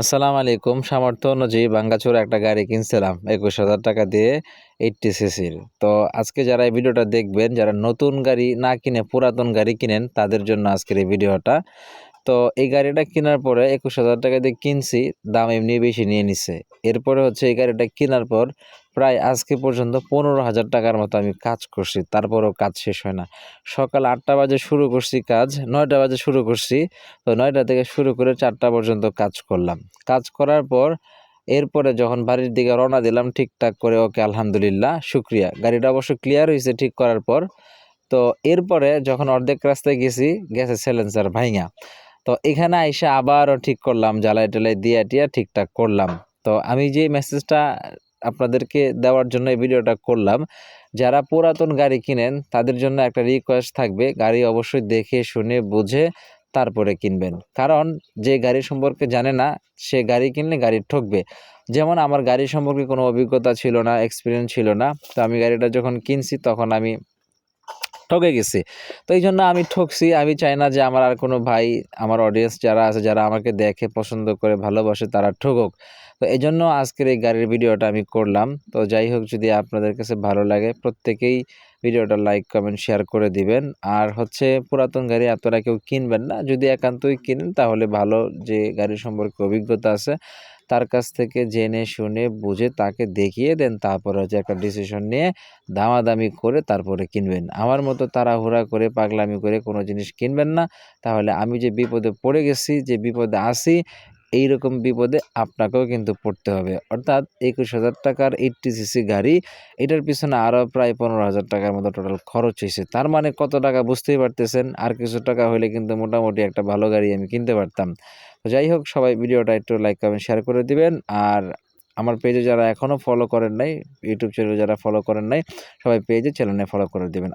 আসসালামু আলাইকুম। সামর্থ্য অনুযায়ী ভাঙ্গাচোরা একটা গাড়ি কিনছিলাম ২১,০০০ টাকা দিয়ে 80 সিসির। তো আজকে যারা এই ভিডিওটা দেখবেন, যারা নতুন গাড়ি না কিনে পুরাতন গাড়ি কিনেন তাদের জন্য আজকের এই ভিডিওটা। তো এই গাড়িটা কেনার পরে ২১,০০০ টাকা দিয়ে কিনছি, দাম এমনি বেশি নিয়ে নিছে। এরপরে হচ্ছে এই গাড়িটা কেনার পর প্রায় আজকে পর্যন্ত ১৫,০০০ টাকার মতো আমি কাজ করছি, তারপরেও কাজ শেষ হয় না। সকাল ৮টা বাজে শুরু করছি কাজ, ৯টা বাজে শুরু করছি। তো ৯টা থেকে শুরু করে ৪টা পর্যন্ত কাজ করলাম। কাজ করার পর এরপরে যখন বাড়ির দিকে রওনা দিলাম ঠিকঠাক করে, ওকে আলহামদুলিল্লাহ, শুকরিয়া। গাড়িটা অবশ্য ক্লিয়ার হইছে ঠিক করার পর। তো এরপরে যখন অর্ধেক রাস্তায় গেছি, গ্যাসের সাইলেন্সার ভাইঙা। তো এখানে আইসা আবারও ঠিক করলাম, জ্বালাই-টালাই দিয়া-টিয়া ঠিকঠাক করলাম। তো আমি যে মেসেজটা আপনাদেরকে দেওয়ার জন্য এই ভিডিওটা করলাম, যারা পুরাতন গাড়ি কিনেন তাদের জন্য একটা রিকোয়েস্ট থাকবে, গাড়ি অবশ্যই দেখে শুনে বুঝে তারপরে কিনবেন। কারণ যে গাড়ি সম্পর্কে জানে না সে গাড়ি কিনলে গাড়ি ঠকবে। যেমন আমার গাড়ি সম্পর্কে কোনো অভিজ্ঞতা ছিল না, এক্সপেরিয়েন্স ছিল না। তো আমি গাড়িটা যখন কিনছি তখন আমি ঠকে গেছি। তো এইজন্য আমি ঠকছি। আমি চাই না যে আমার আর কোনো ভাই, আমার অডিয়েন্স যারা আছে, যারা আমাকে দেখে পছন্দ করে ভালোবাসে, তারা ঠকুক। তো এজন্য আজকের এই গাড়ির ভিডিওটা আমি করলাম। তো যাই হোক, যদি আপনাদের কাছে ভালো লাগে প্রত্যেকেই ভিডিওটা লাইক, কমেন্ট, শেয়ার করে দিবেন। আর হচ্ছে পুরাতন গাড়ি আপনারা কেউ কিনবেন না। যদি একান্তই কিনেন তাহলে ভালো যে গাড়ি সম্পর্কে অভিজ্ঞতা আছে তার কাছ থেকে জেনে শুনে বুঝে তাকে দেখিয়ে দেন, তারপরে হচ্ছে একটা ডিসিশন নিয়ে দামাদামি করে তারপরে কিনবেন। আমার মতো তাড়াহুড়া করে পাগলামি করে কোনো জিনিস কিনবেন না। তাহলে আমি যে বিপদে পড়ে গেছি, যে বিপদে আছি, এইরকম বিপদে আপনাকেও কিন্তু পড়তে হবে। অর্থাৎ ২১,০০০ টাকার 80 সিসি গাড়ি, এটার পিছনে আরও প্রায় ১৫,০০০ টাকার মতো টোটাল খরচ হইছে। তার মানে কত টাকা বুঝতেই পারতেছেন। আর কিছু টাকা হইলে কিন্তু মোটামুটি একটা ভালো গাড়ি আমি কিনতে পারতাম। তো যাই হোক, সবাই ভিডিওটা একটু লাইক, কমেন্ট, শেয়ার করে দিবেন। আর আমার পেজে যারা এখনও ফলো করেন নাই, ইউটিউব চ্যানেলে যারা ফলো করেন নাই, সবাই পেজে চ্যানেলে ফলো করে দিবেন।